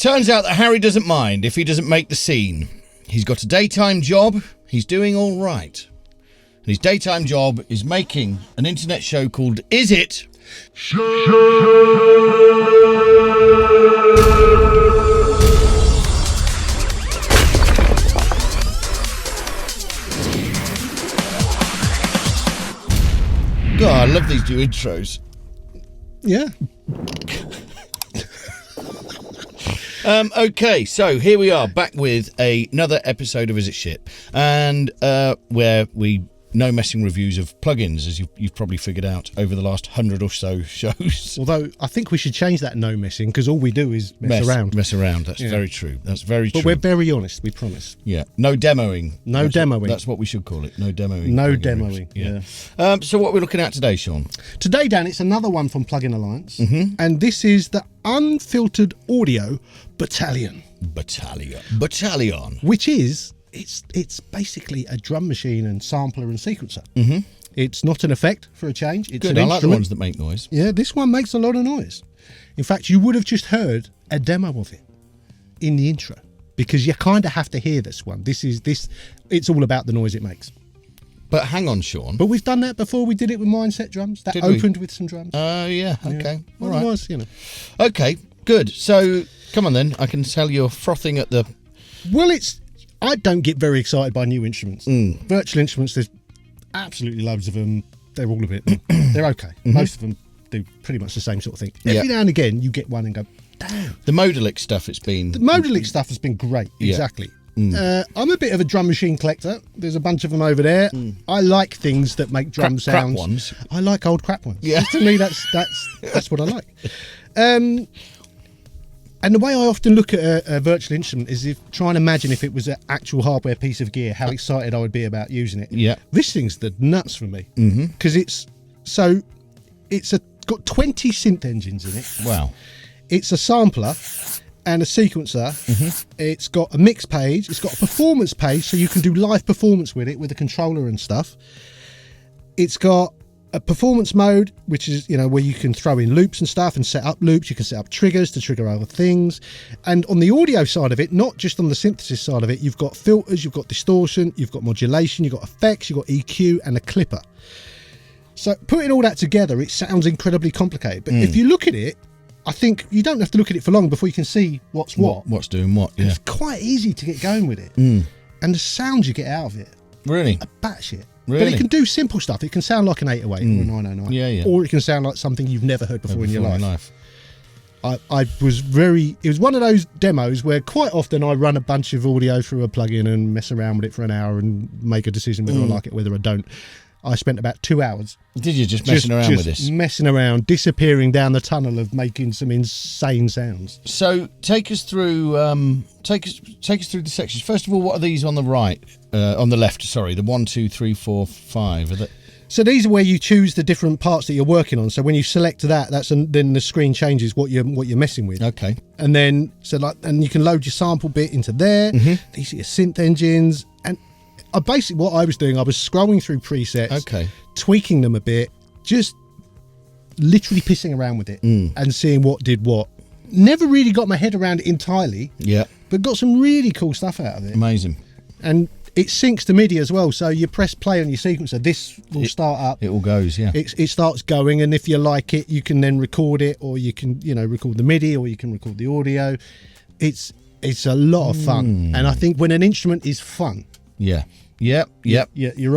Turns out that Harry doesn't mind if he doesn't make the scene. He's got a daytime job. He's doing all right. And his daytime job is making an internet show called Is It? God, I love these new intros. Yeah. Okay, so here we are back with another episode of Is It Shit, and where we no messing reviews of plugins, as you've probably figured out over the last 100 or so shows. Although I think we should change that no messing, because all we do is mess around. Mess around. That's very true. That's very true. But we're very honest. We promise. Yeah. No demoing. Demoing. That's what we should call it. No demoing. No demoing. Yeah. So what we're looking at today, Sean? Today, Dan, it's another one from Plugin Alliance, and this is the Unfiltered Audio Battalion. Battalion. Which is. It's basically a drum machine and sampler and sequencer. It's not an effect for a change. It's good. An I like the instrument. ones that make noise. Yeah, this one makes a lot of noise. In fact, you would have just heard a demo of it in the intro, because you kind of have to hear this one. It's all about the noise it makes. But hang on, Sean. But we've done that before. We did it with Mindset drums. That opened with some drums. Oh, yeah. Okay. Yeah. All right. Was, Okay, good. So, come on then. I can tell you're frothing at the... Well, I don't get very excited by new instruments. Virtual instruments, there's absolutely loads of them. They're all a bit... they're okay. Most of them do pretty much the same sort of thing. Every now and again, you get one and go, damn. The Modelic stuff, it's been... The Modelic stuff has been great. Yeah. Exactly. I'm a bit of a drum machine collector. There's a bunch of them over there. I like things that make drum sounds. Crap ones. I like old crap ones. Yeah. To me, that's what I like. And the way I often look at a virtual instrument is trying to imagine if it was an actual hardware piece of gear, how excited I would be about using it. Yeah. This thing's the nuts for me. Because it's got 20 synth engines in it. Wow. It's a sampler and a sequencer. It's got a mix page. It's got a performance page, so you can do live performance with it with a controller and stuff. It's got a performance mode, which is, where you can throw in loops and stuff and set up loops. You can set up triggers to trigger other things. And on the audio side of it, not just on the synthesis side of it, you've got filters, you've got distortion, you've got modulation, you've got effects, you've got EQ and a clipper. So putting all that together, it sounds incredibly complicated. But if you look at it, I think you don't have to look at it for long before you can see what's what. What's doing what, yeah. It's quite easy to get going with it. And the sounds you get out of it Really? are batshit. Really? But it can do simple stuff. It can sound like an 808 or a 909. Yeah. Or it can sound like something you've never heard before in your life. It was one of those demos where quite often I run a bunch of audio through a plugin and mess around with it for an hour and make a decision whether I like it, whether I don't. I spent about 2 hours. Did you just messing around with this? Messing around, disappearing down the tunnel of making some insane sounds. So take us through take us through the sections. First of all, what are these on the right? On the left, sorry, the 1, 2, 3, 4, 5. Are they... So these are where you choose the different parts that you're working on. So when you select that, then the screen changes what you're messing with. Okay. And then and you can load your sample bit into there. These are your synth engines. And basically what I was doing, I was scrolling through presets, tweaking them a bit, just literally pissing around with it and seeing what did what. Never really got my head around it entirely. Yeah. But got some really cool stuff out of it. Amazing. And it syncs to MIDI as well, so you press play on your sequencer, this will start up. It all goes, yeah. It starts going, and if you like it, you can then record it, or you can, record the MIDI, or you can record the audio. It's a lot of fun, and I think when an instrument is fun, you're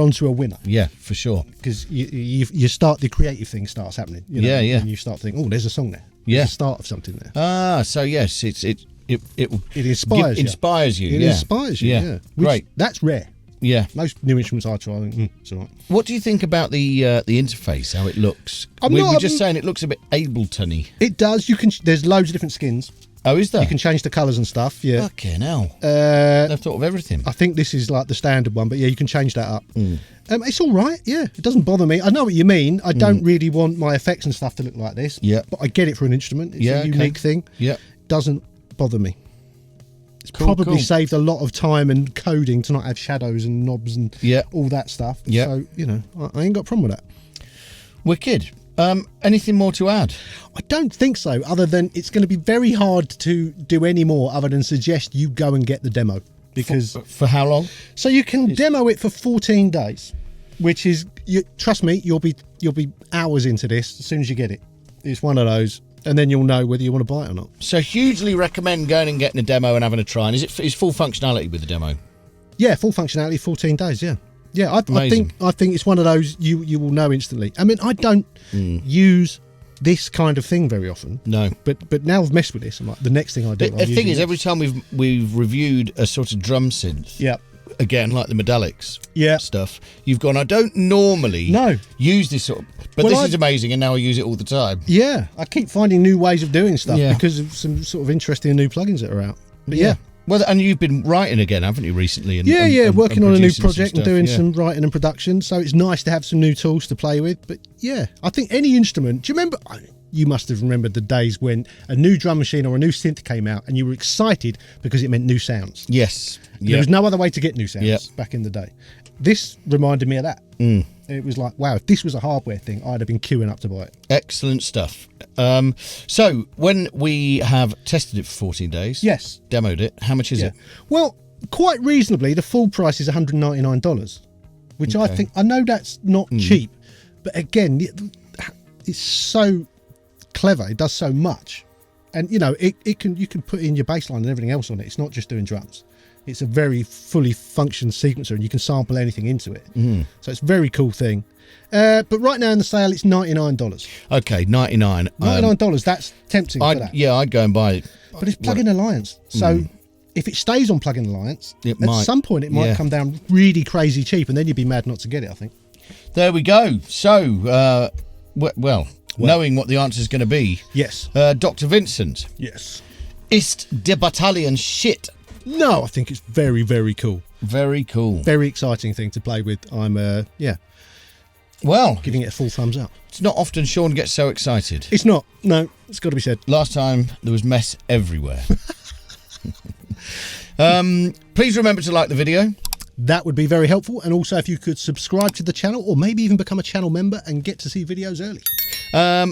onto a winner. Yeah, for sure. Because you start, the creative thing starts happening. And you start thinking, oh, there's a song there. There's a start of something there. Ah, so yes, it inspires you. Inspires you. It inspires you. Yeah. Great. That's rare. Yeah. Most new instruments I try, I think, it's all right. What do you think about the interface? How it looks? We were just saying it looks a bit Ableton-y. It does. There's loads of different skins. Oh, is there? You can change the colours and stuff. Yeah. Fucking hell. They've thought of everything. I think this is like the standard one, but yeah, you can change that up. It's all right. Yeah, it doesn't bother me. I know what you mean. I don't really want my effects and stuff to look like this. Yeah. But I get it for an instrument. It's a unique thing. Yeah. Doesn't bother me. It's probably saved a lot of time and coding to not have shadows and knobs and all that stuff. Yeah. So, I ain't got a problem with that. Wicked. Anything more to add? I don't think so, other than it's going to be very hard to do any more other than suggest you go and get the demo. Because For how long? so you can demo it for 14 days, which is, trust me, you'll be hours into this as soon as you get it. It's one of those, and then you'll know whether you want to buy it or not. So hugely recommend going and getting a demo and having a try. And is full functionality with the demo? Yeah, full functionality, 14 days. Yeah. I think it's one of those you will know instantly. I mean, I don't use this kind of thing very often. No, but now I've messed with this. I'm like, the next thing I do. The thing is, every time we've reviewed a sort of drum synth, yeah, again like the Medallics, yeah, stuff, you've gone, I don't normally use this sort of, but this is amazing, and now I use it all the time. Yeah, I keep finding new ways of doing stuff Yeah. because of some sort of interesting new plugins that are out. But yeah. Well, and you've been writing again, haven't you, recently? And working on a new producing some project and stuff, doing some writing and production. So it's nice to have some new tools to play with. But yeah, I think any instrument. Do you remember? You must have remembered the days when a new drum machine or a new synth came out and you were excited because it meant new sounds. Yes. There was no other way to get new sounds back in the day. This reminded me of that. It was like, wow, if this was a hardware thing, I'd have been queuing up to buy it. Excellent stuff. So when we have tested it for 14 days, yes, demoed it, how much is it? Well, quite reasonably, the full price is $199, which I know that's not cheap, but again, it's so clever. It does so much, and you can put in your bass line and everything else on it. It's not just doing drums. It's a very fully functioned sequencer, and you can sample anything into it. So it's a very cool thing. But right now in the sale, it's $99. Okay, $99. $99. That's tempting for that. Yeah, I'd go and buy it. But it's Plug-in Alliance, so if it stays on Plug-in Alliance, at some point it might come down really crazy cheap, and then you'd be mad not to get it. I think. There we go. So, knowing what the answer is going to be, yes, Dr. Vincent, yes, ist der Battalion shit? No, I think it's very, very cool. Very cool. Very exciting thing to play with. I'm, well, giving it a full thumbs up. It's not often Sean gets so excited. It's not. No, it's got to be said. Last time there was mess everywhere. Please remember to like the video. That would be very helpful. And also if you could subscribe to the channel or maybe even become a channel member and get to see videos early.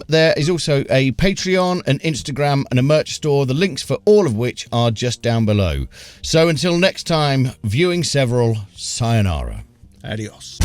There is also a Patreon, an Instagram and a merch store, the links for all of which are just down below. So until next time, viewing several, sayonara. Adios.